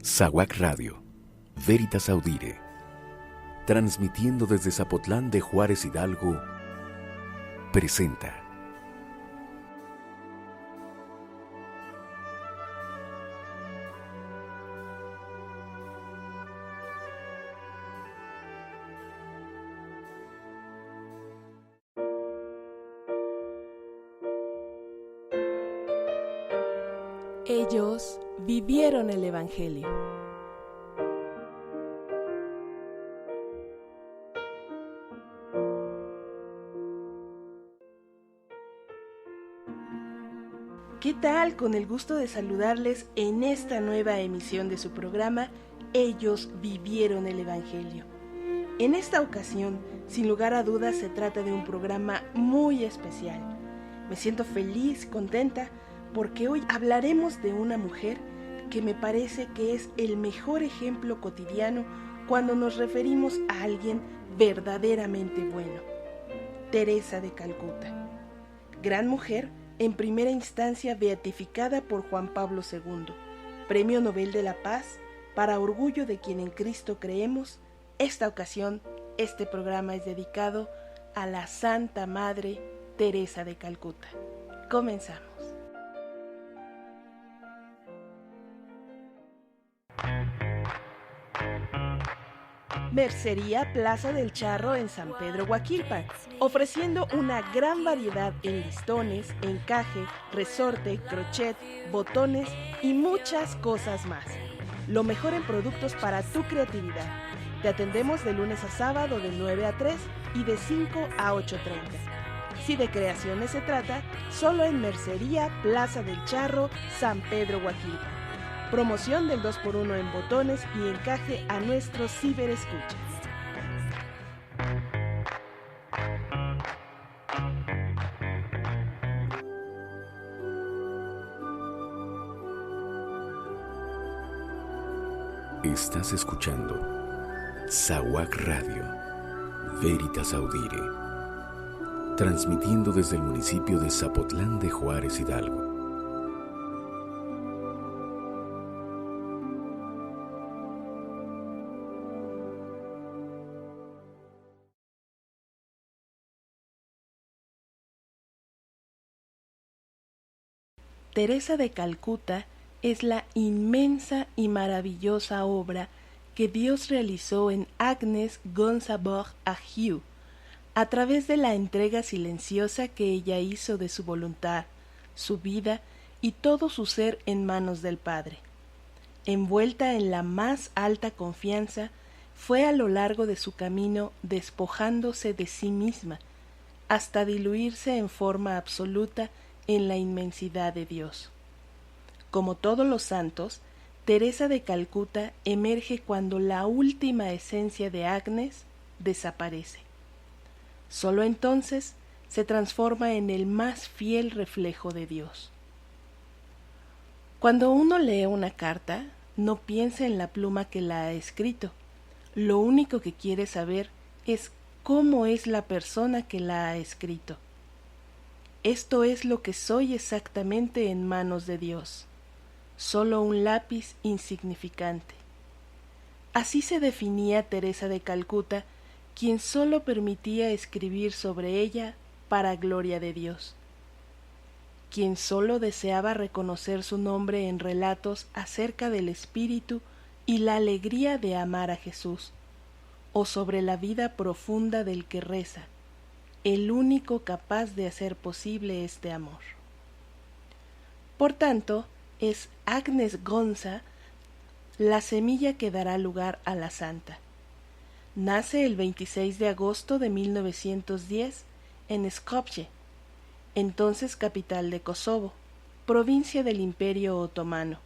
SAWAC Radio, Veritas Audire, transmitiendo desde Zapotlán de Juárez Hidalgo, presenta Ellos vivieron el Evangelio. ¿Qué tal? Con el gusto de saludarles en esta nueva emisión de su programa Ellos vivieron el Evangelio. En esta ocasión, sin lugar a dudas, se trata de un programa muy especial. Me siento feliz, contenta, porque hoy hablaremos de una mujer que me parece que es el mejor ejemplo cotidiano cuando nos referimos a alguien verdaderamente bueno. Teresa de Calcuta. Gran mujer, en primera instancia beatificada por Juan Pablo II, Premio Nobel de la Paz, para orgullo de quien en Cristo creemos. Esta ocasión, este programa es dedicado a la Santa Madre Teresa de Calcuta. Comenzamos. Mercería Plaza del Charro en San Pedro Huaquilpan, ofreciendo una gran variedad en listones, encaje, resorte, crochet, botones y muchas cosas más. Lo mejor en productos para tu creatividad. Te atendemos de lunes a sábado de 9 a 3 y de 5 a 8:30. Si de creaciones se trata, solo en Mercería Plaza del Charro, San Pedro Huaquilpan. Promoción del 2x1 en botones y encaje a nuestros ciberescuchas. Estás escuchando SAWAC Radio, Veritas Audire, transmitiendo desde el municipio de Zapotlán de Juárez Hidalgo. Teresa de Calcuta es la inmensa y maravillosa obra que Dios realizó en Agnes Gonzabor Agiu, a través de la entrega silenciosa que ella hizo de su voluntad, su vida y todo su ser en manos del Padre. Envuelta en la más alta confianza, fue a lo largo de su camino despojándose de sí misma, hasta diluirse en forma absoluta en la inmensidad de Dios. Como todos los santos, Teresa de Calcuta emerge cuando la última esencia de Agnes desaparece. Solo entonces se transforma en el más fiel reflejo de Dios. Cuando uno lee una carta, no piensa en la pluma que la ha escrito. Lo único que quiere saber es cómo es la persona que la ha escrito. Esto es lo que soy exactamente en manos de Dios, solo un lápiz insignificante. Así se definía Teresa de Calcuta, quien solo permitía escribir sobre ella para gloria de Dios, quien solo deseaba reconocer su nombre en relatos acerca del espíritu y la alegría de amar a Jesús, o sobre la vida profunda del que reza, el único capaz de hacer posible este amor. Por tanto, es Agnes Gonza la semilla que dará lugar a la santa. Nace el 26 de agosto de 1910 en Skopje, entonces capital de Kosovo, provincia del Imperio Otomano,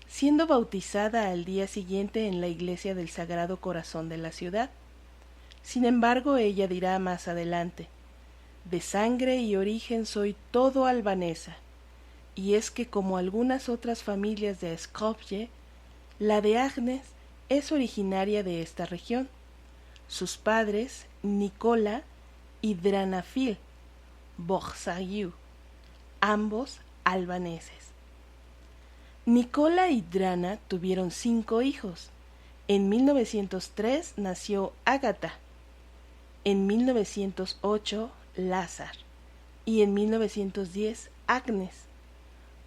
siendo bautizada al día siguiente en la iglesia del Sagrado Corazón de la ciudad. Sin embargo, ella dirá más adelante: de sangre y origen soy todo albanesa, y es que como algunas otras familias de Skopje, la de Agnes es originaria de esta región. Sus padres, Nicola y Dranafil Boxagiu, ambos albaneses. Nicola y Drana tuvieron 5 hijos. En 1903 nació Ágata, en 1908 Lázar y en 1910 Agnes.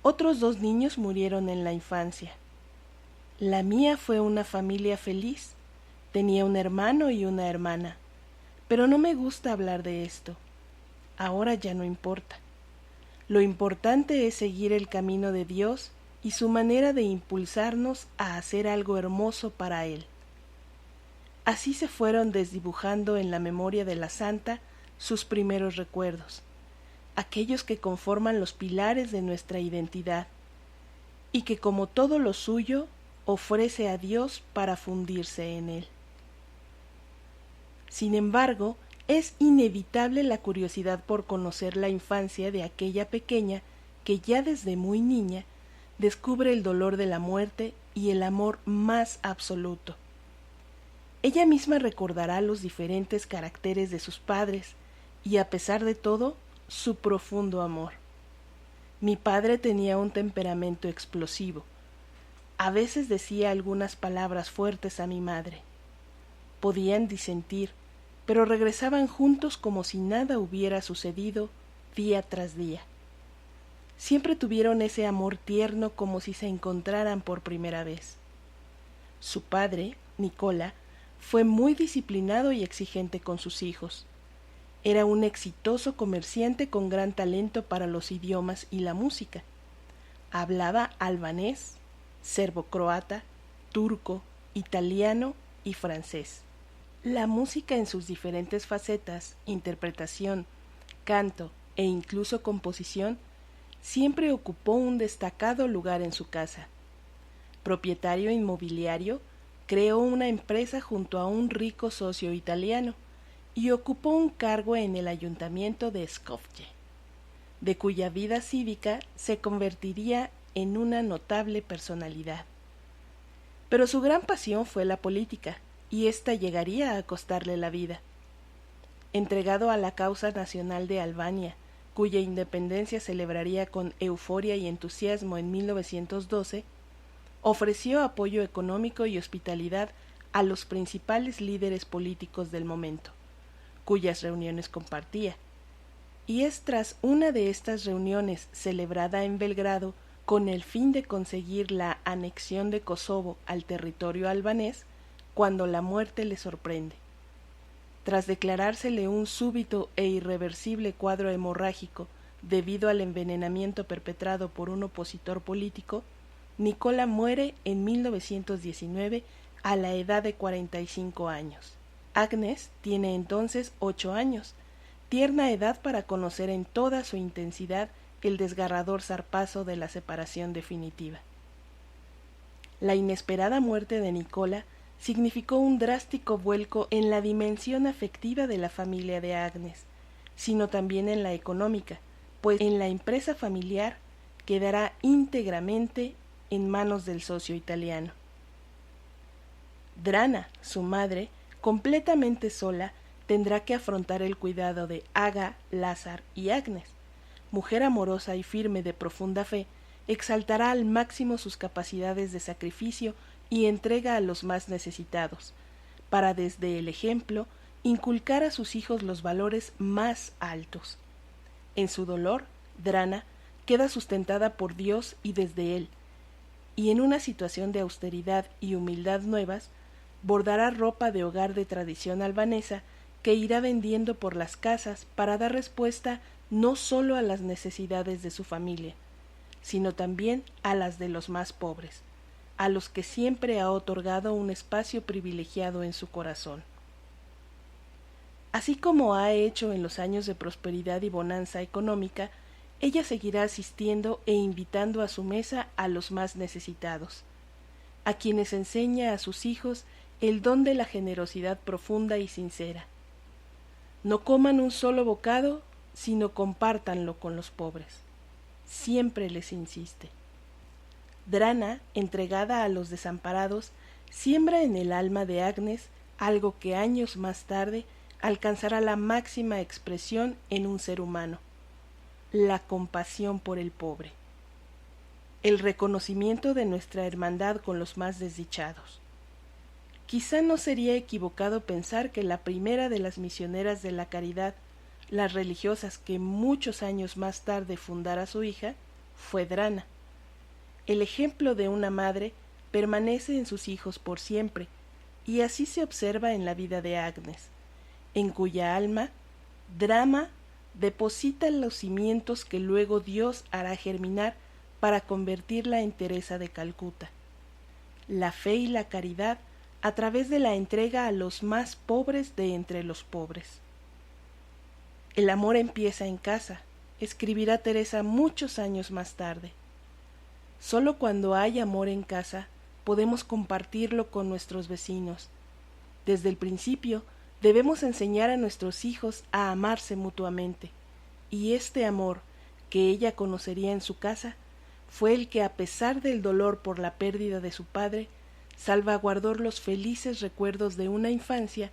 Otros 2 niños murieron en la infancia. La mía fue una familia feliz. Tenía un hermano y una hermana, pero no me gusta hablar de esto. Ahora ya no importa. Lo importante es seguir el camino de Dios y su manera de impulsarnos a hacer algo hermoso para Él. Así se fueron desdibujando en la memoria de la santa sus primeros recuerdos, aquellos que conforman los pilares de nuestra identidad, y que como todo lo suyo, ofrece a Dios para fundirse en Él. Sin embargo, es inevitable la curiosidad por conocer la infancia de aquella pequeña que ya desde muy niña descubre el dolor de la muerte y el amor más absoluto. Ella misma recordará los diferentes caracteres de sus padres y, a pesar de todo, su profundo amor. Mi padre tenía un temperamento explosivo. A veces decía algunas palabras fuertes a mi madre. Podían disentir, pero regresaban juntos como si nada hubiera sucedido día tras día. Siempre tuvieron ese amor tierno como si se encontraran por primera vez. Su padre, Nicola, fue muy disciplinado y exigente con sus hijos. Era un exitoso comerciante con gran talento para los idiomas y la música. Hablaba albanés, serbo-croata, turco, italiano y francés. La música en sus diferentes facetas, interpretación, canto e incluso composición, siempre ocupó un destacado lugar en su casa. Propietario inmobiliario, creó una empresa junto a un rico socio italiano y ocupó un cargo en el ayuntamiento de Skopje, de cuya vida cívica se convertiría en una notable personalidad. Pero su gran pasión fue la política, y ésta llegaría a costarle la vida. Entregado a la causa nacional de Albania, cuya independencia celebraría con euforia y entusiasmo en 1912, ofreció apoyo económico y hospitalidad a los principales líderes políticos del momento, cuyas reuniones compartía, y es tras una de estas reuniones celebrada en Belgrado con el fin de conseguir la anexión de Kosovo al territorio albanés, cuando la muerte le sorprende. Tras declarársele un súbito e irreversible cuadro hemorrágico debido al envenenamiento perpetrado por un opositor político, Nicola muere en 1919 a la edad de 45 años. Agnes tiene entonces 8 años, tierna edad para conocer en toda su intensidad el desgarrador zarpazo de la separación definitiva. La inesperada muerte de Nicola significó un drástico vuelco en la dimensión afectiva de la familia de Agnes, sino también en la económica, pues en la empresa familiar quedará íntegramente en manos del socio italiano. Drana, su madre, completamente sola, tendrá que afrontar el cuidado de Aga, Lázar y Agnes. Mujer amorosa y firme de profunda fe, exaltará al máximo sus capacidades de sacrificio y entrega a los más necesitados, para desde el ejemplo inculcar a sus hijos los valores más altos. En su dolor, Drana queda sustentada por Dios y desde Él, y en una situación de austeridad y humildad nuevas, bordará ropa de hogar de tradición albanesa que irá vendiendo por las casas para dar respuesta no solo a las necesidades de su familia, sino también a las de los más pobres, a los que siempre ha otorgado un espacio privilegiado en su corazón. Así como ha hecho en los años de prosperidad y bonanza económica, ella seguirá asistiendo e invitando a su mesa a los más necesitados, a quienes enseña a sus hijos el don de la generosidad profunda y sincera. No coman un solo bocado, sino compártanlo con los pobres. Siempre les insiste. Drana, entregada a los desamparados, siembra en el alma de Agnes algo que años más tarde alcanzará la máxima expresión en un ser humano: la compasión por el pobre. el reconocimiento de nuestra hermandad con los más desdichados. Quizá no sería equivocado pensar que la primera de las misioneras de la caridad, las religiosas que muchos años más tarde fundara su hija, fue Drana. El ejemplo de una madre permanece en sus hijos por siempre, y así se observa en la vida de Agnes, en cuya alma Drama deposita los cimientos que luego Dios hará germinar para convertirla en Teresa de Calcuta. La fe y la caridad a través de la entrega a los más pobres de entre los pobres. El amor empieza en casa, escribirá Teresa muchos años más tarde. Solo cuando hay amor en casa podemos compartirlo con nuestros vecinos. Desde el principio debemos enseñar a nuestros hijos a amarse mutuamente, y este amor, que ella conocería en su casa, fue el que, a pesar del dolor por la pérdida de su padre, salvaguardó los felices recuerdos de una infancia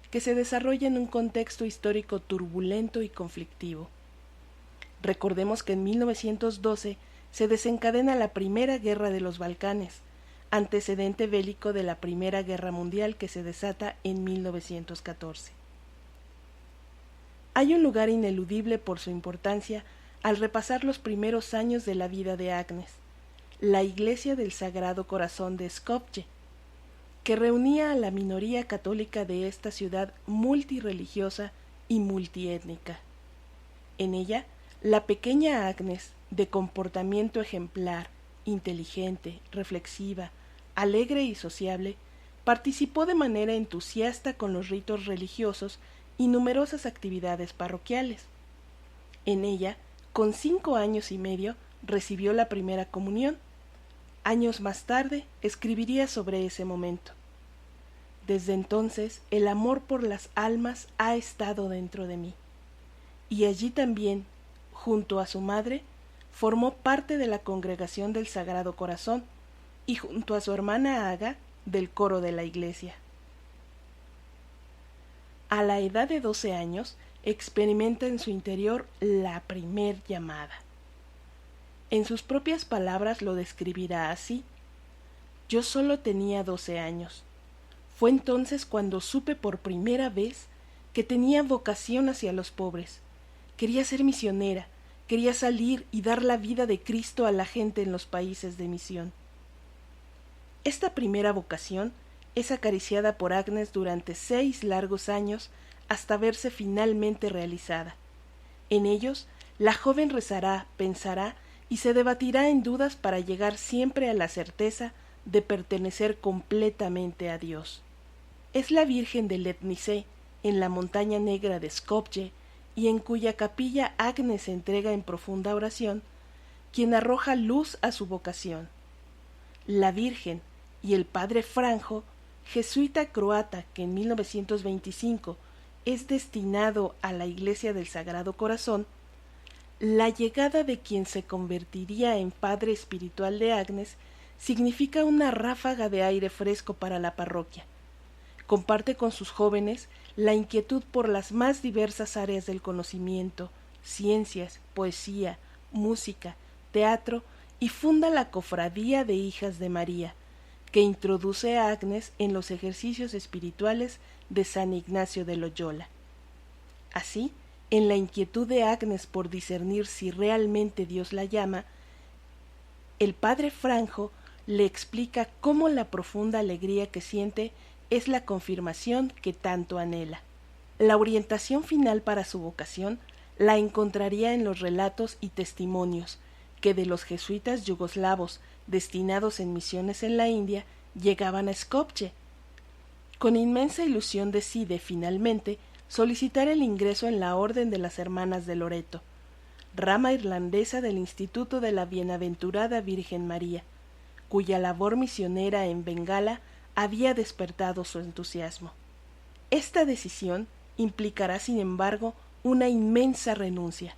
que se desarrolla en un contexto histórico turbulento y conflictivo. Recordemos que en 1912 se desencadena la Primera Guerra de los Balcanes, antecedente bélico de la Primera Guerra Mundial que se desata en 1914. Hay un lugar ineludible por su importancia al repasar los primeros años de la vida de Agnes, la Iglesia del Sagrado Corazón de Skopje, que reunía a la minoría católica de esta ciudad multirreligiosa y multiétnica. En ella, la pequeña Agnes, de comportamiento ejemplar, inteligente, reflexiva, alegre y sociable, participó de manera entusiasta con los ritos religiosos y numerosas actividades parroquiales. En ella, con 5 años y medio, recibió la primera comunión. Años más tarde, escribiría sobre ese momento. Desde entonces, el amor por las almas ha estado dentro de mí. Y allí también, junto a su madre, formó parte de la Congregación del Sagrado Corazón y junto a su hermana Aga del coro de la iglesia. A la edad de 12 años experimenta en su interior la primer llamada. En sus propias palabras lo describirá así: yo solo tenía 12 años. Fue entonces cuando supe por primera vez que tenía vocación hacia los pobres. Quería ser misionera, quería salir y dar la vida de Cristo a la gente en los países de misión. Esta primera vocación es acariciada por Agnes durante 6 largos años hasta verse finalmente realizada. En ellos, la joven rezará, pensará y se debatirá en dudas para llegar siempre a la certeza de pertenecer completamente a Dios. Es la Virgen de Letnice, en la montaña negra de Skopje, y en cuya capilla Agnes se entrega en profunda oración, quien arroja luz a su vocación. La Virgen y el padre Franjo, jesuita croata que en 1925 es destinado a la Iglesia del Sagrado Corazón, la llegada de quien se convertiría en padre espiritual de Agnes significa una ráfaga de aire fresco para la parroquia. Comparte con sus jóvenes la inquietud por las más diversas áreas del conocimiento, ciencias, poesía, música, teatro y funda la Cofradía de Hijas de María, que introduce a Agnes en los ejercicios espirituales de San Ignacio de Loyola. Así, en la inquietud de Agnes por discernir si realmente Dios la llama, el padre Franjo le explica cómo la profunda alegría que siente es la confirmación que tanto anhela. La orientación final para su vocación la encontraría en los relatos y testimonios que de los jesuitas yugoslavos destinados en misiones en la India llegaban a Skopje. Con inmensa ilusión decide, finalmente, solicitar el ingreso en la Orden de las Hermanas de Loreto, rama irlandesa del Instituto de la Bienaventurada Virgen María, cuya labor misionera en Bengala había despertado su entusiasmo. Esta decisión implicará, sin embargo, una inmensa renuncia,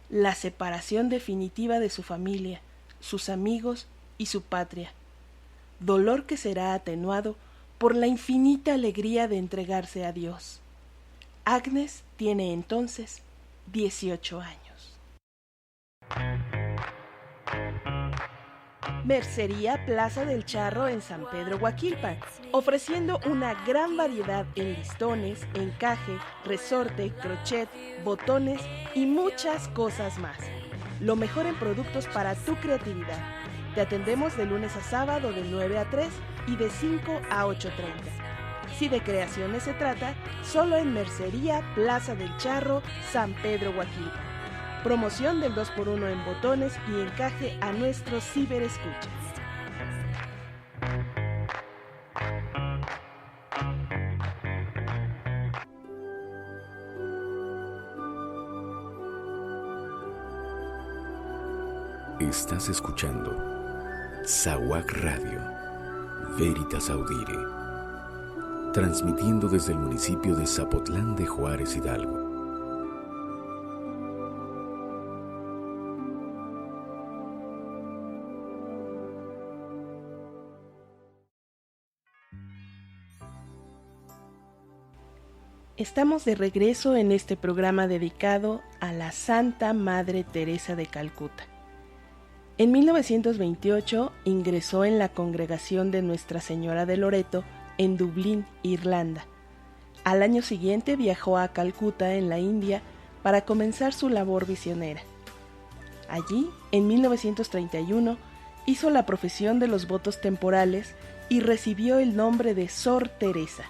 la separación definitiva de su familia, sus amigos y su patria, dolor que será atenuado por la infinita alegría de entregarse a Dios. Agnes tiene entonces 18 años. Mercería Plaza del Charro en San Pedro Huaquilpan, ofreciendo una gran variedad en listones, encaje, resorte, crochet, botones y muchas cosas más. Lo mejor en productos para tu creatividad. Te atendemos de lunes a sábado de 9 a 3 y de 5 a 8:30. Si de creaciones se trata, solo en Mercería Plaza del Charro, San Pedro Huaquilpan. Promoción del 2x1 en botones y encaje a nuestros ciberescuchas. Estás escuchando Saguac Radio, Veritas Audire, transmitiendo desde el municipio de Zapotlán de Juárez, Hidalgo. Estamos de regreso en este programa dedicado a la Santa Madre Teresa de Calcuta. En 1928 ingresó en la congregación de Nuestra Señora de Loreto en Dublín, Irlanda. Al año siguiente viajó a Calcuta, en la India, para comenzar su labor misionera. Allí, en 1931, hizo la profesión de los votos temporales y recibió el nombre de Sor Teresa.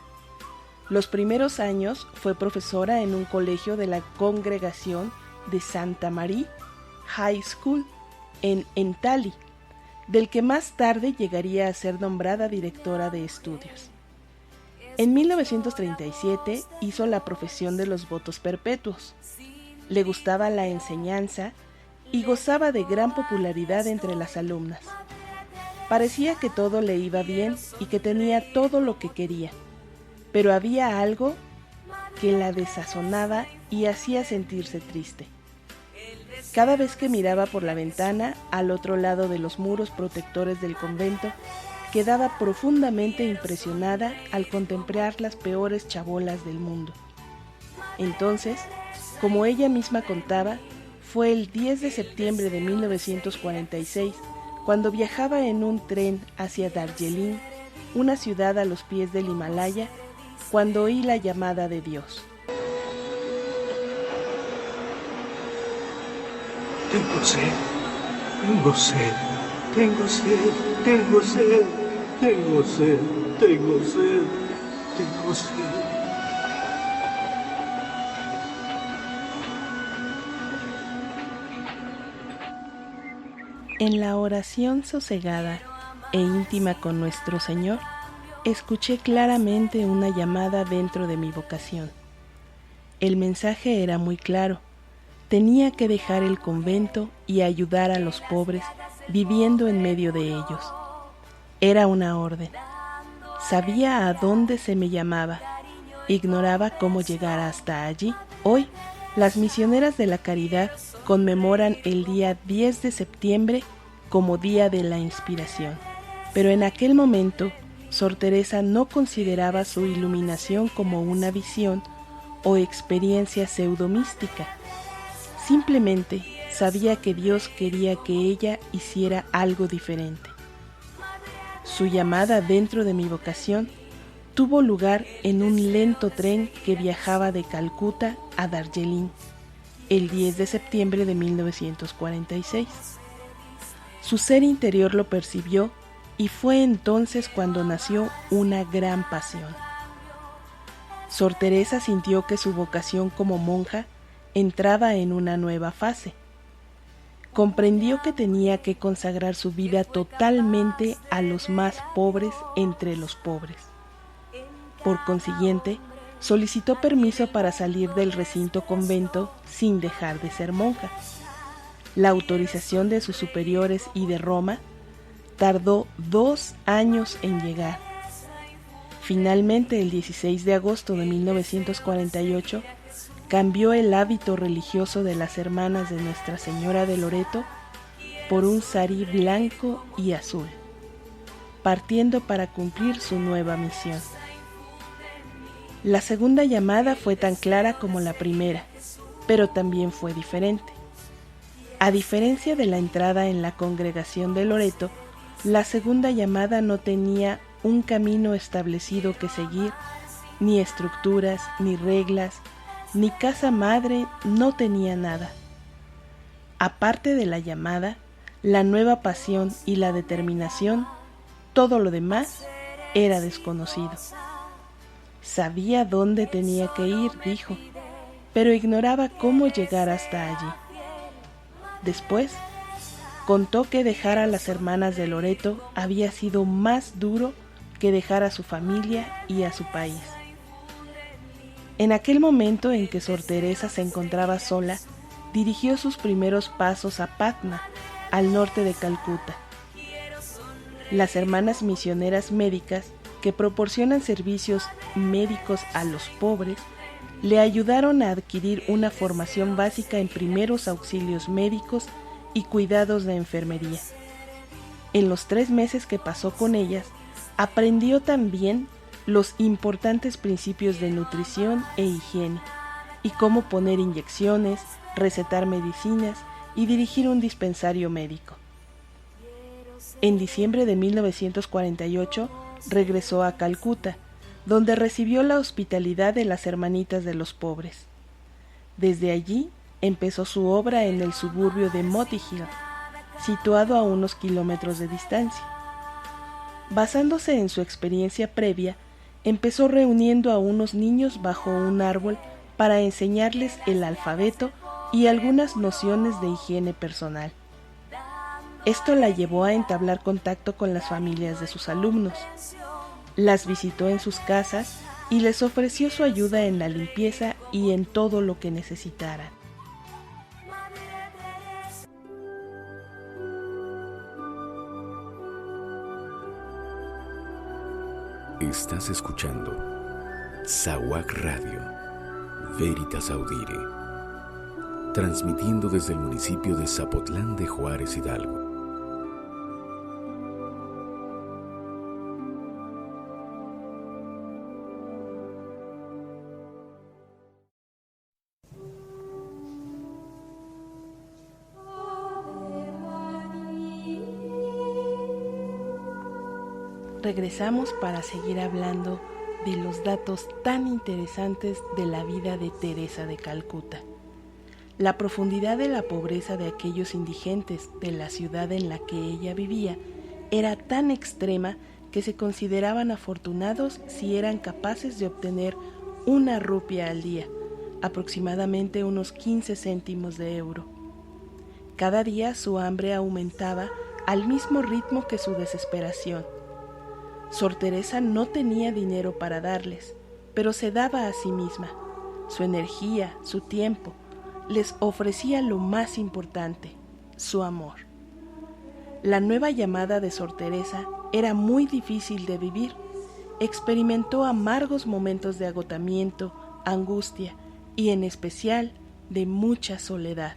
Los primeros años fue profesora en un colegio de la congregación de Santa María High School en Entally, del que más tarde llegaría a ser nombrada directora de estudios. En 1937 hizo la profesión de los votos perpetuos. Le gustaba la enseñanza y gozaba de gran popularidad entre las alumnas. Parecía que todo le iba bien y que tenía todo lo que quería, pero había algo que la desazonaba y hacía sentirse triste. Cada vez que miraba por la ventana, al otro lado de los muros protectores del convento, quedaba profundamente impresionada al contemplar las peores chabolas del mundo. Entonces, como ella misma contaba, fue el 10 de septiembre de 1946, cuando viajaba en un tren hacia Darjeeling, una ciudad a los pies del Himalaya, cuando oí la llamada de Dios. Tengo sed, tengo sed, tengo sed, tengo sed, tengo sed, tengo sed, tengo sed. En la oración sosegada e íntima con nuestro Señor, escuché claramente una llamada dentro de mi vocación. El mensaje era muy claro. Tenía que dejar el convento y ayudar a los pobres viviendo en medio de ellos. Era una orden. Sabía a dónde se me llamaba. Ignoraba cómo llegar hasta allí. Hoy, las misioneras de la caridad conmemoran el día 10 de septiembre como Día de la Inspiración. Pero en aquel momento, Sor Teresa no consideraba su iluminación como una visión o experiencia pseudomística. Simplemente sabía que Dios quería que ella hiciera algo diferente. Su llamada dentro de mi vocación tuvo lugar en un lento tren que viajaba de Calcuta a Darjeeling, el 10 de septiembre de 1946. Su ser interior lo percibió y fue entonces cuando nació una gran pasión. Sor Teresa sintió que su vocación como monja entraba en una nueva fase. Comprendió que tenía que consagrar su vida totalmente a los más pobres entre los pobres. Por consiguiente, solicitó permiso para salir del recinto convento sin dejar de ser monja. La autorización de sus superiores y de Roma tardó 2 años en llegar. Finalmente, el 16 de agosto de 1948, cambió el hábito religioso de las hermanas de Nuestra Señora de Loreto por un sarí blanco y azul, partiendo para cumplir su nueva misión. La segunda llamada fue tan clara como la primera, pero también fue diferente. A diferencia de la entrada en la congregación de Loreto, La segunda llamada no tenía un camino establecido que seguir, ni estructuras, ni reglas, ni casa madre, no tenía nada. Aparte de la llamada, la nueva pasión y la determinación, todo lo demás era desconocido. Sabía dónde tenía que ir, dijo, pero ignoraba cómo llegar hasta allí. Después, contó que dejar a las hermanas de Loreto había sido más duro que dejar a su familia y a su país. En aquel momento en que Sor Teresa se encontraba sola, dirigió sus primeros pasos a Patna, al norte de Calcuta. Las hermanas misioneras médicas, que proporcionan servicios médicos a los pobres, le ayudaron a adquirir una formación básica en primeros auxilios médicos y cuidados de enfermería. En los 3 meses que pasó con ellas, aprendió también los importantes principios de nutrición e higiene, y cómo poner inyecciones, recetar medicinas y dirigir un dispensario médico. En diciembre de 1948 regresó a Calcuta, donde recibió la hospitalidad de las Hermanitas de los Pobres. Desde allí empezó su obra en el suburbio de Motihil, situado a unos kilómetros de distancia. Basándose en su experiencia previa, empezó reuniendo a unos niños bajo un árbol para enseñarles el alfabeto y algunas nociones de higiene personal. Esto la llevó a entablar contacto con las familias de sus alumnos. Las visitó en sus casas y les ofreció su ayuda en la limpieza y en todo lo que necesitaran. Estás escuchando Saguac Radio, Veritas Audire, transmitiendo desde el municipio de Zapotlán de Juárez, Hidalgo. Regresamos para seguir hablando de los datos tan interesantes de la vida de Teresa de Calcuta. La profundidad de la pobreza de aquellos indigentes de la ciudad en la que ella vivía era tan extrema que se consideraban afortunados si eran capaces de obtener 1 rupia al día, aproximadamente unos 15 céntimos de euro. Cada día su hambre aumentaba al mismo ritmo que su desesperación. Sor Teresa no tenía dinero para darles, pero se daba a sí misma. Su energía, su tiempo, les ofrecía lo más importante, su amor. La nueva llamada de Sor Teresa era muy difícil de vivir. Experimentó amargos momentos de agotamiento, angustia y en especial de mucha soledad.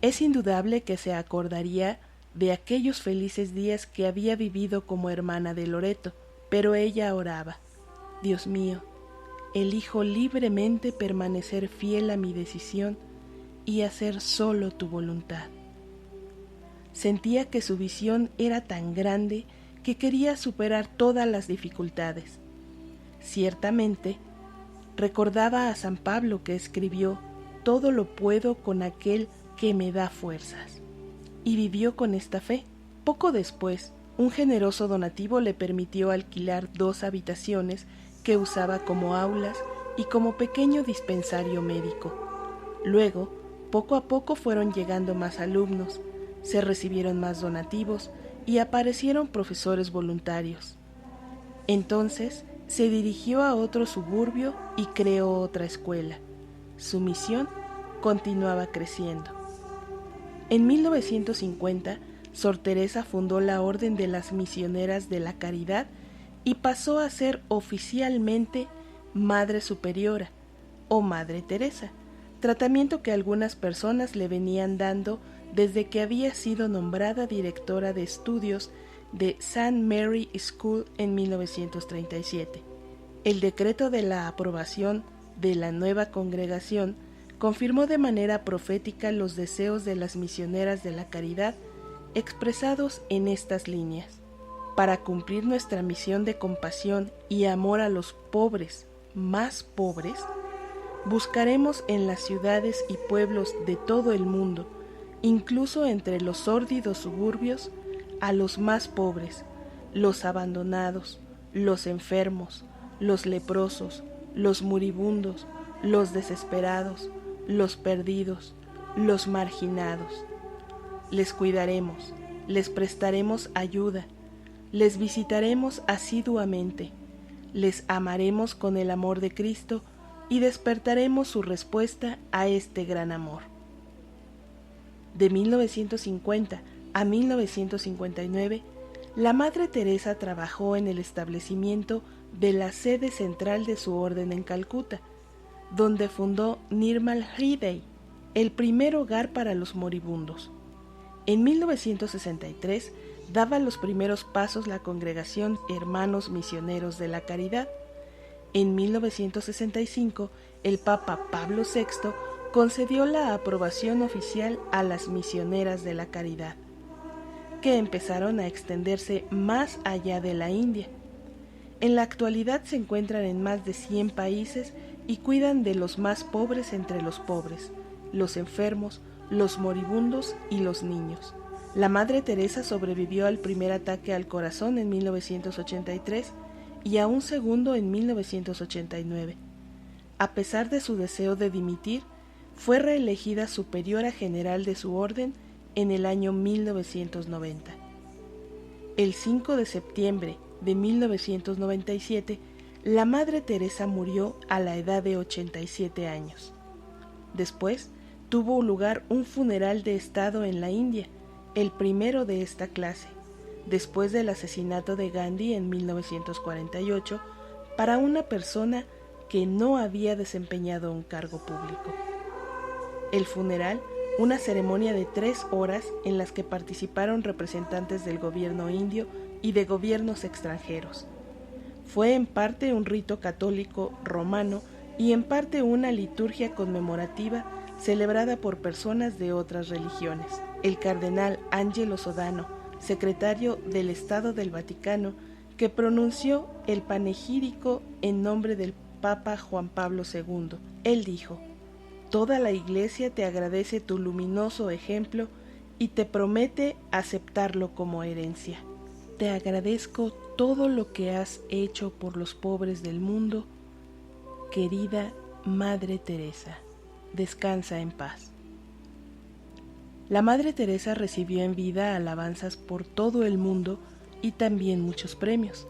Es indudable que se acordaría de aquellos felices días que había vivido como hermana de Loreto, pero ella oraba: Dios mío, elijo libremente permanecer fiel a mi decisión y hacer solo tu voluntad. Sentía que su visión era tan grande que quería superar todas las dificultades. Ciertamente, recordaba a San Pablo que escribió: todo lo puedo con aquel que me da fuerzas. Y vivió con esta fe. Poco después, un generoso donativo le permitió alquilar 2 habitaciones que usaba como aulas y como pequeño dispensario médico. Luego, poco a poco fueron llegando más alumnos, se recibieron más donativos y aparecieron profesores voluntarios. Entonces, se dirigió a otro suburbio y creó otra escuela. Su misión continuaba creciendo. En 1950, Sor Teresa fundó la Orden de las Misioneras de la Caridad y pasó a ser oficialmente Madre Superiora o Madre Teresa, tratamiento que algunas personas le venían dando desde que había sido nombrada directora de estudios de St. Mary School en 1937. El decreto de la aprobación de la nueva congregación confirmó de manera profética los deseos de las misioneras de la caridad expresados en estas líneas: para cumplir nuestra misión de compasión y amor a los pobres, más pobres, buscaremos en las ciudades y pueblos de todo el mundo, incluso entre los sórdidos suburbios, a los más pobres, los abandonados, los enfermos, los leprosos, los moribundos, los desesperados, los perdidos, los marginados. Les cuidaremos, les prestaremos ayuda, les visitaremos asiduamente, les amaremos con el amor de Cristo y despertaremos su respuesta a este gran amor. De 1950 a 1959, la Madre Teresa trabajó en el establecimiento de la sede central de su orden en Calcuta, donde fundó Nirmal Hriday, el primer hogar para los moribundos. En 1963 daba los primeros pasos la congregación Hermanos Misioneros de la Caridad. En 1965, el Papa Pablo VI concedió la aprobación oficial a las Misioneras de la Caridad, que empezaron a extenderse más allá de la India. En la actualidad se encuentran en más de 100 países y cuidan de los más pobres entre los pobres, los enfermos, los moribundos y los niños. La Madre Teresa sobrevivió al primer ataque al corazón en 1983 y a un segundo en 1989. A pesar de su deseo de dimitir, fue reelegida superiora general de su orden en el año 1990. El 5 de septiembre de 1997, la Madre Teresa murió a la edad de 87 años. Después, tuvo lugar un funeral de Estado en la India, el primero de esta clase, después del asesinato de Gandhi en 1948, para una persona que no había desempeñado un cargo público. El funeral, una ceremonia de 3 horas en las que participaron representantes del gobierno indio y de gobiernos extranjeros. Fue en parte un rito católico romano y en parte una liturgia conmemorativa celebrada por personas de otras religiones. El cardenal Angelo Sodano, secretario del Estado del Vaticano, que pronunció el panegírico en nombre del Papa Juan Pablo II. Él dijo: «Toda la Iglesia te agradece tu luminoso ejemplo y te promete aceptarlo como herencia. Te agradezco todo lo que has hecho por los pobres del mundo, querida Madre Teresa. Descansa en paz». La Madre Teresa recibió en vida alabanzas por todo el mundo y también muchos premios,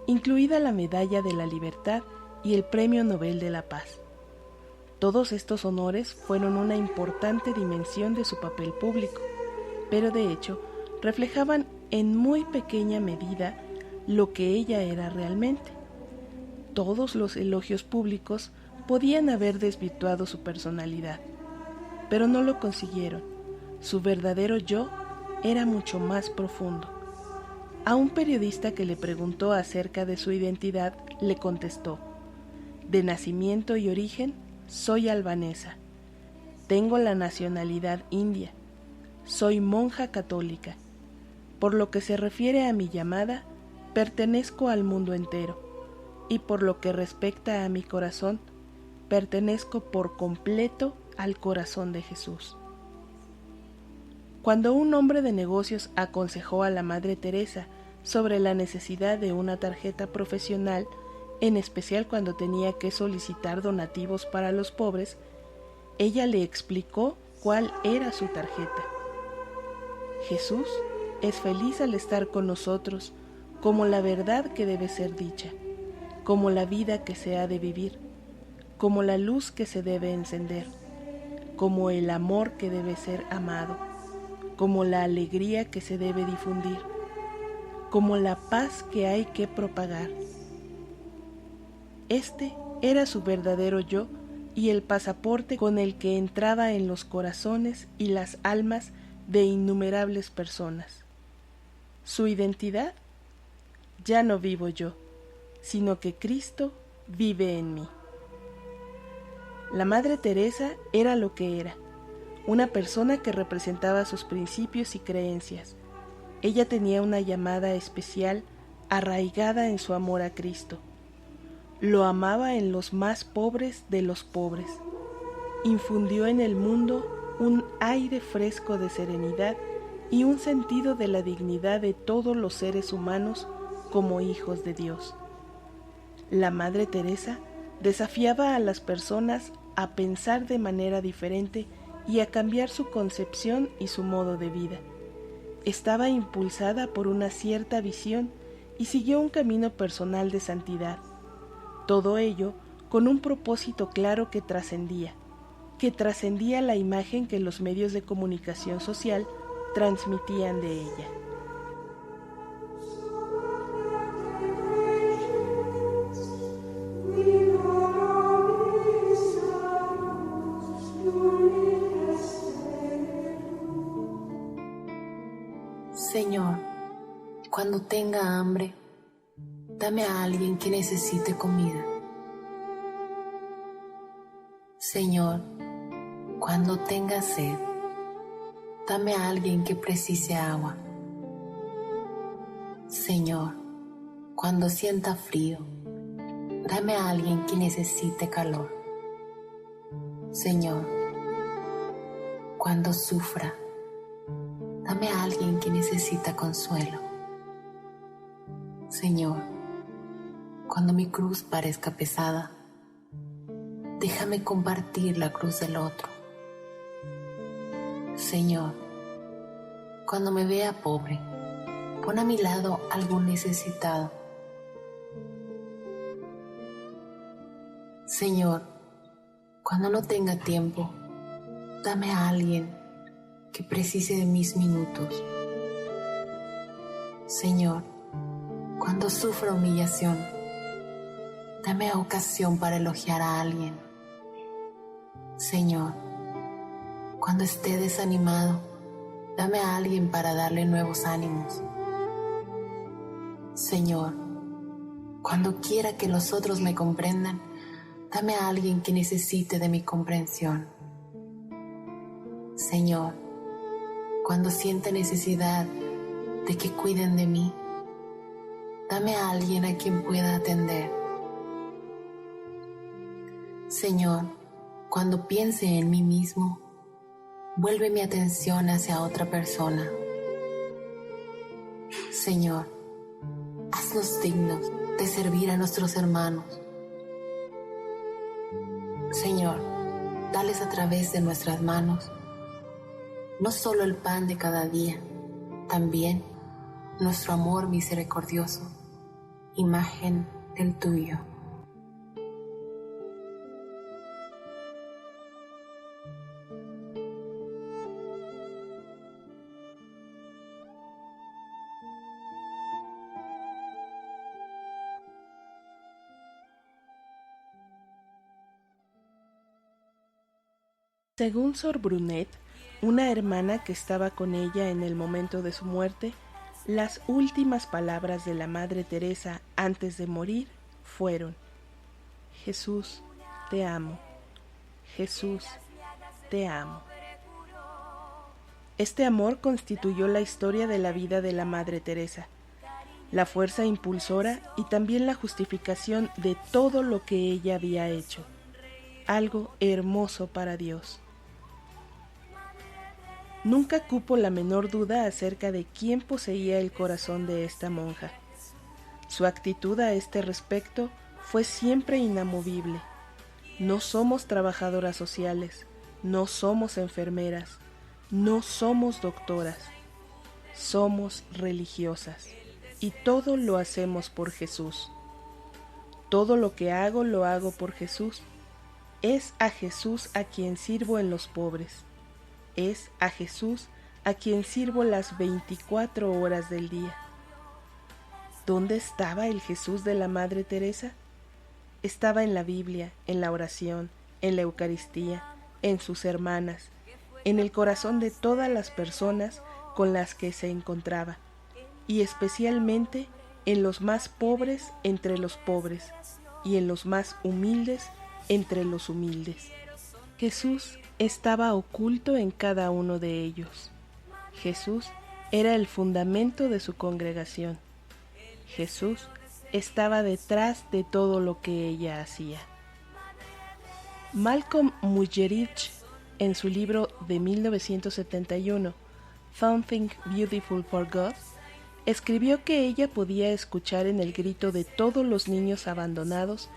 incluida la Medalla de la Libertad y el Premio Nobel de la Paz. Todos estos honores fueron una importante dimensión de su papel público, pero de hecho reflejaban en muy pequeña medida lo que ella era realmente. Todos los elogios públicos podían haber desvirtuado su personalidad, pero no lo consiguieron. Su verdadero yo era mucho más profundo. A un periodista que le preguntó acerca de su identidad, le contestó: «De nacimiento y origen, soy albanesa. Tengo la nacionalidad india. Soy monja católica. Por lo que se refiere a mi llamada, pertenezco al mundo entero, y por lo que respecta a mi corazón, pertenezco por completo al corazón de Jesús». Cuando un hombre de negocios aconsejó a la Madre Teresa sobre la necesidad de una tarjeta profesional, en especial cuando tenía que solicitar donativos para los pobres, ella le explicó cuál era su tarjeta. Jesús es feliz al estar con nosotros, como la verdad que debe ser dicha, como la vida que se ha de vivir, como la luz que se debe encender, como el amor que debe ser amado, como la alegría que se debe difundir, como la paz que hay que propagar. Este era su verdadero yo y el pasaporte con el que entraba en los corazones y las almas de innumerables personas. Su identidad: ya no vivo yo, sino que Cristo vive en mí. La Madre Teresa era lo que era, una persona que representaba sus principios y creencias. Ella tenía una llamada especial arraigada en su amor a Cristo. Lo amaba en los más pobres de los pobres. Infundió en el mundo un aire fresco de serenidad y un sentido de la dignidad de todos los seres humanos como hijos de Dios. La Madre Teresa desafiaba a las personas a pensar de manera diferente y a cambiar su concepción y su modo de vida. Estaba impulsada por una cierta visión y siguió un camino personal de santidad. Todo ello con un propósito claro que trascendía la imagen que los medios de comunicación social transmitían de ella. Señor, cuando tenga hambre, dame a alguien que necesite comida. Señor, cuando tenga sed, dame a alguien que precise agua. Señor, cuando sienta frío, dame a alguien que necesite calor. Señor, cuando sufra, dame a alguien que necesita consuelo. Señor, cuando mi cruz parezca pesada, déjame compartir la cruz del otro. Señor, cuando me vea pobre, pon a mi lado algún necesitado. Señor, cuando no tenga tiempo, dame a alguien que precise de mis minutos. Señor, cuando sufra humillación, dame ocasión para elogiar a alguien. Señor, cuando esté desanimado, dame a alguien para darle nuevos ánimos. Señor, cuando quiera que los otros me comprendan, dame a alguien que necesite de mi comprensión. Señor, cuando sienta necesidad de que cuiden de mí, dame a alguien a quien pueda atender. Señor, cuando piense en mí mismo, vuelve mi atención hacia otra persona. Señor, haznos dignos de servir a nuestros hermanos. Señor, dales a través de nuestras manos no solo el pan de cada día, también nuestro amor misericordioso, imagen del tuyo. Según Sor Brunet, una hermana que estaba con ella en el momento de su muerte, las últimas palabras de la Madre Teresa antes de morir fueron: Jesús, te amo. Jesús, te amo. Este amor constituyó la historia de la vida de la Madre Teresa, la fuerza impulsora y también la justificación de todo lo que ella había hecho, algo hermoso para Dios. Nunca cupo la menor duda acerca de quién poseía el corazón de esta monja. Su actitud a este respecto fue siempre inamovible. No somos trabajadoras sociales, no somos enfermeras, no somos doctoras, somos religiosas y todo lo hacemos por Jesús. Todo lo que hago lo hago por Jesús. Es a Jesús a quien sirvo en los pobres. Es a Jesús a quien sirvo las 24 horas del día. ¿Dónde estaba el Jesús de la Madre Teresa? Estaba en la Biblia, en la oración, en la Eucaristía, en sus hermanas, en el corazón de todas las personas con las que se encontraba, y especialmente en los más pobres entre los pobres, y en los más humildes entre los humildes. Jesús estaba oculto en cada uno de ellos. Jesús era el fundamento de su congregación. Jesús, estaba detrás de todo lo que ella hacía. Malcolm Muggeridge, en su libro de 1971, Something Beautiful for God, escribió que ella podía escuchar en el grito de todos los niños abandonados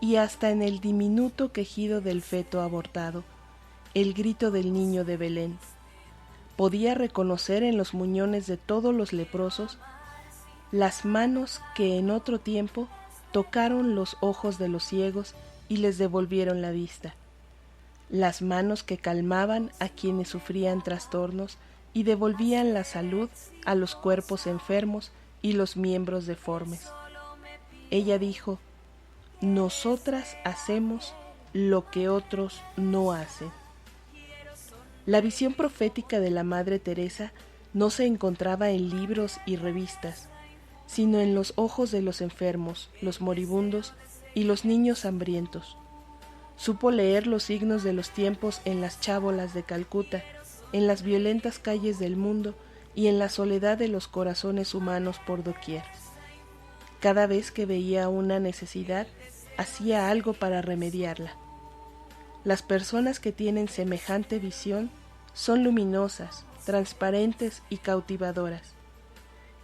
y hasta en el diminuto quejido del feto abortado, el grito del niño de Belén. Podía reconocer en los muñones de todos los leprosos las manos que en otro tiempo tocaron los ojos de los ciegos y les devolvieron la vista, las manos que calmaban a quienes sufrían trastornos y devolvían la salud a los cuerpos enfermos y los miembros deformes. Ella dijo: nosotras hacemos lo que otros no hacen. La visión profética de la Madre Teresa no se encontraba en libros y revistas, sino en los ojos de los enfermos, los moribundos y los niños hambrientos. Supo leer los signos de los tiempos en las chábolas de Calcuta, en las violentas calles del mundo y en la soledad de los corazones humanos por doquier. Cada vez que veía una necesidad, hacía algo para remediarla. Las personas que tienen semejante visión son luminosas, transparentes y cautivadoras.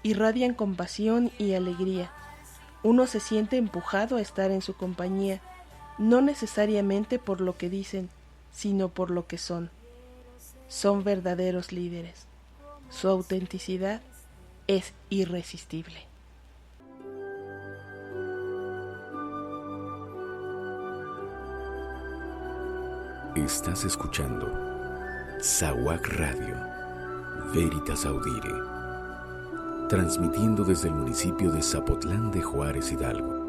Irradian compasión y alegría. Uno se siente empujado a estar en su compañía, no necesariamente por lo que dicen, sino por lo que son. Son verdaderos líderes. Su autenticidad es irresistible. Estás escuchando SAWAC Radio, Veritas Audire, transmitiendo desde el municipio de Zapotlán de Juárez, Hidalgo.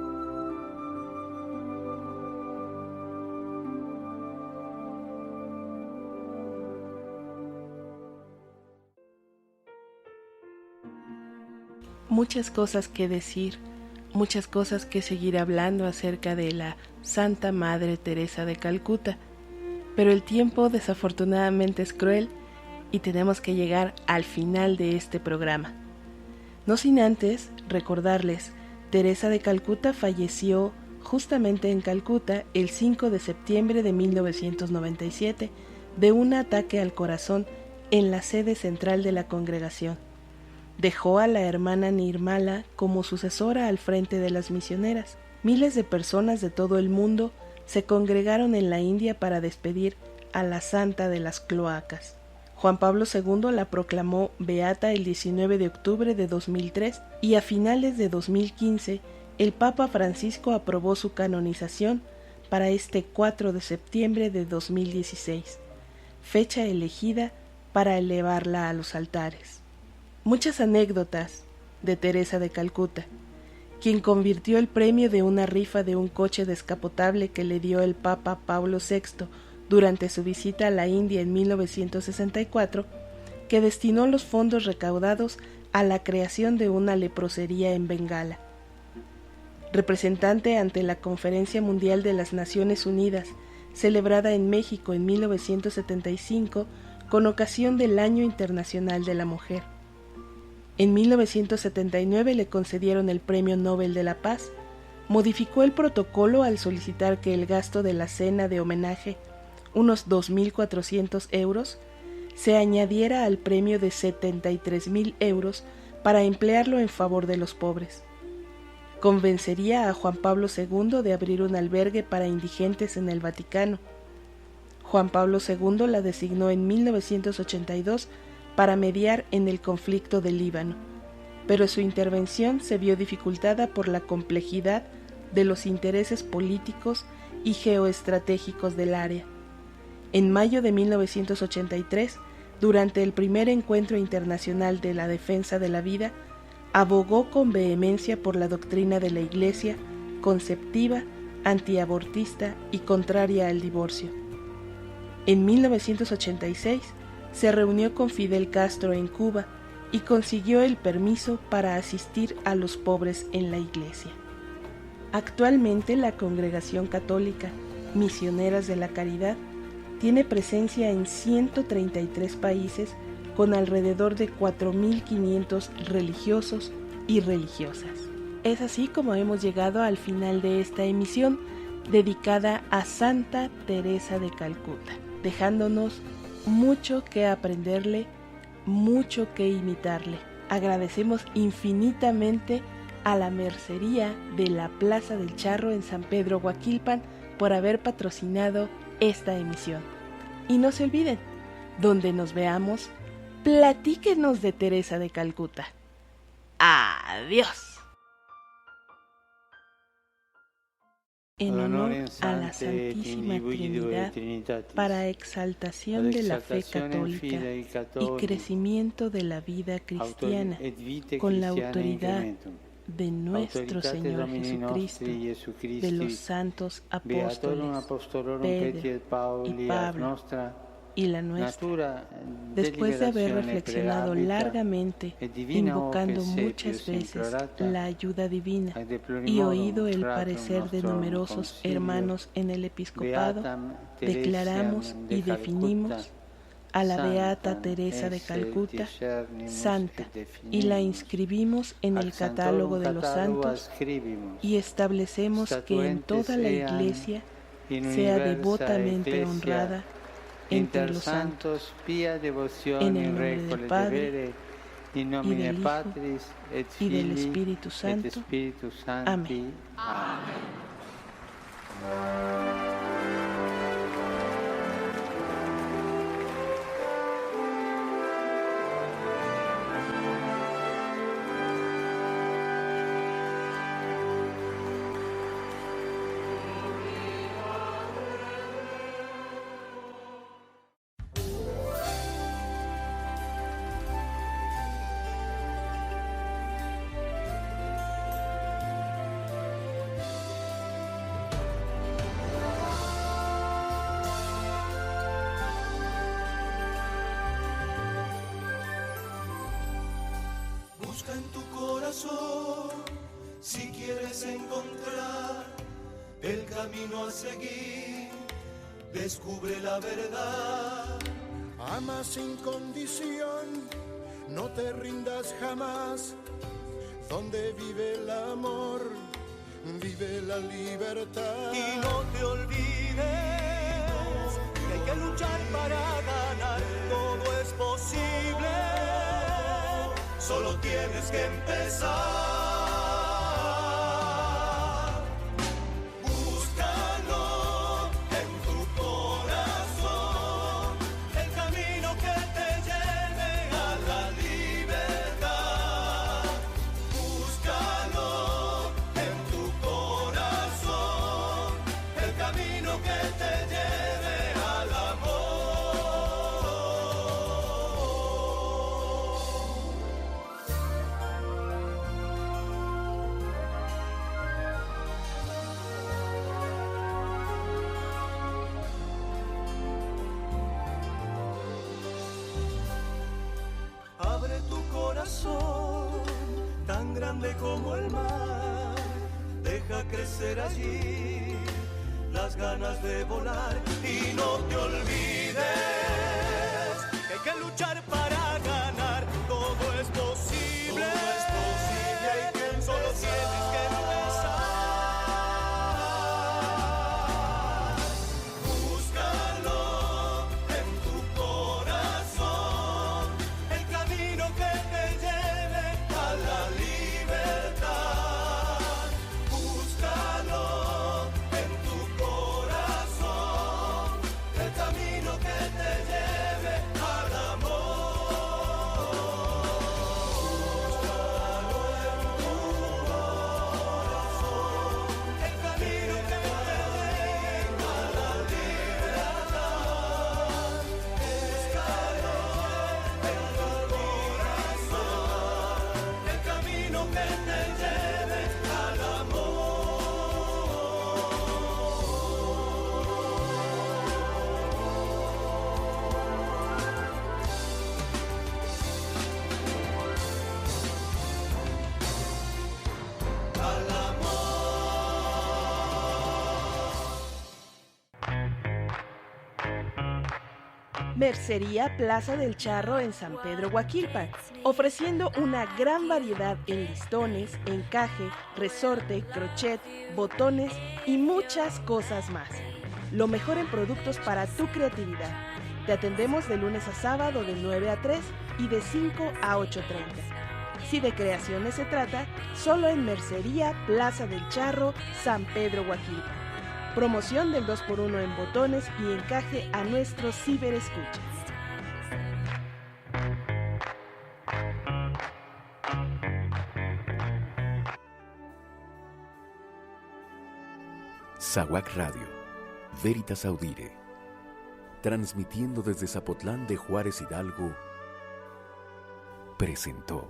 Muchas cosas que decir, muchas cosas que seguir hablando acerca de la Santa Madre Teresa de Calcuta, pero el tiempo desafortunadamente es cruel y tenemos que llegar al final de este programa. No sin antes recordarles, Teresa de Calcuta falleció justamente en Calcuta el 5 de septiembre de 1997 de un ataque al corazón en la sede central de la congregación. Dejó a la hermana Nirmala como sucesora al frente de las misioneras. Miles de personas de todo el mundo se congregaron en la India para despedir a la santa de las cloacas. Juan Pablo II la proclamó beata el 19 de octubre de 2003 y a finales de 2015 el Papa Francisco aprobó su canonización para este 4 de septiembre de 2016, fecha elegida para elevarla a los altares. Muchas anécdotas de Teresa de Calcuta, quien convirtió el premio de una rifa de un coche descapotable que le dio el Papa Pablo VI durante su visita a la India en 1964, que destinó los fondos recaudados a la creación de una leprosería en Bengala. Representante ante la Conferencia Mundial de las Naciones Unidas, celebrada en México en 1975 con ocasión del Año Internacional de la Mujer. En 1979 le concedieron el Premio Nobel de la Paz. Modificó el protocolo al solicitar que el gasto de la cena de homenaje, unos 2.400 euros, se añadiera al premio de 73.000 euros para emplearlo en favor de los pobres. Convencería a Juan Pablo II de abrir un albergue para indigentes en el Vaticano. Juan Pablo II la designó en 1982 para mediar en el conflicto del Líbano, pero su intervención se vio dificultada por la complejidad de los intereses políticos y geoestratégicos del área. En mayo de 1983, durante el primer encuentro internacional de la defensa de la vida, abogó con vehemencia por la doctrina de la Iglesia conceptiva, antiabortista y contraria al divorcio. En 1986, se reunió con Fidel Castro en Cuba y consiguió el permiso para asistir a los pobres en la iglesia. Actualmente la Congregación Católica Misioneras de la Caridad tiene presencia en 133 países con alrededor de 4.500 religiosos y religiosas. Es así como hemos llegado al final de esta emisión dedicada a Santa Teresa de Calcuta, dejándonos mucho que aprenderle, mucho que imitarle. Agradecemos infinitamente a la mercería de la Plaza del Charro en San Pedro Huaquilpan por haber patrocinado esta emisión. Y no se olviden, donde nos veamos, platíquenos de Teresa de Calcuta. ¡Adiós! En honor a la Santísima Trinidad, para exaltación de la fe católica y crecimiento de la vida cristiana, con la autoridad de nuestro Señor Jesucristo, de los santos apóstoles Pedro y Pablo y la nuestra, después de haber reflexionado largamente, invocando muchas veces la ayuda divina y oído el parecer de numerosos hermanos en el episcopado, declaramos y definimos a la Beata Teresa de Calcuta santa y la inscribimos en el catálogo de los santos y establecemos que en toda la Iglesia sea devotamente honrada entre los santos, en el nombre del Padre, y del Hijo, y del Espíritu Santo. Amén. Busca en tu corazón si quieres encontrar el camino a seguir. Descubre la verdad. Ama sin condición, no te rindas jamás. Donde vive el amor, vive la libertad. Y no te olvides que hay que luchar para ganar. Todo es posible. Solo tienes que empezar. Búscalo en tu corazón, el camino que te lleve a la libertad. Búscalo en tu corazón, el camino que te lleve al amor. Abre tu corazón, tan grande como el mar. Deja crecer allí las ganas de volar. Y no te olvides que hay que luchar para ganar. Todo es posible. Todo es posible, hay que empezar. Solo tienes que empezar. Búscalo en tu corazón, el camino que te lleve a la libertad. Búscalo en tu corazón, el camino que te lleve al amor. Mercería Plaza del Charro en San Pedro Huaquilpan, ofreciendo una gran variedad en listones, encaje, resorte, crochet, botones y muchas cosas más. Lo mejor en productos para tu creatividad. Te atendemos de lunes a sábado de 9 a 3 y de 5 a 8:30. Si de creaciones se trata, solo en Mercería Plaza del Charro, San Pedro Huaquilpan. Promoción del 2x1 en botones y encaje a nuestros ciberescuchas. SAWAC Radio, Veritas Audire, transmitiendo desde Zapotlán de Juárez Hidalgo, presentó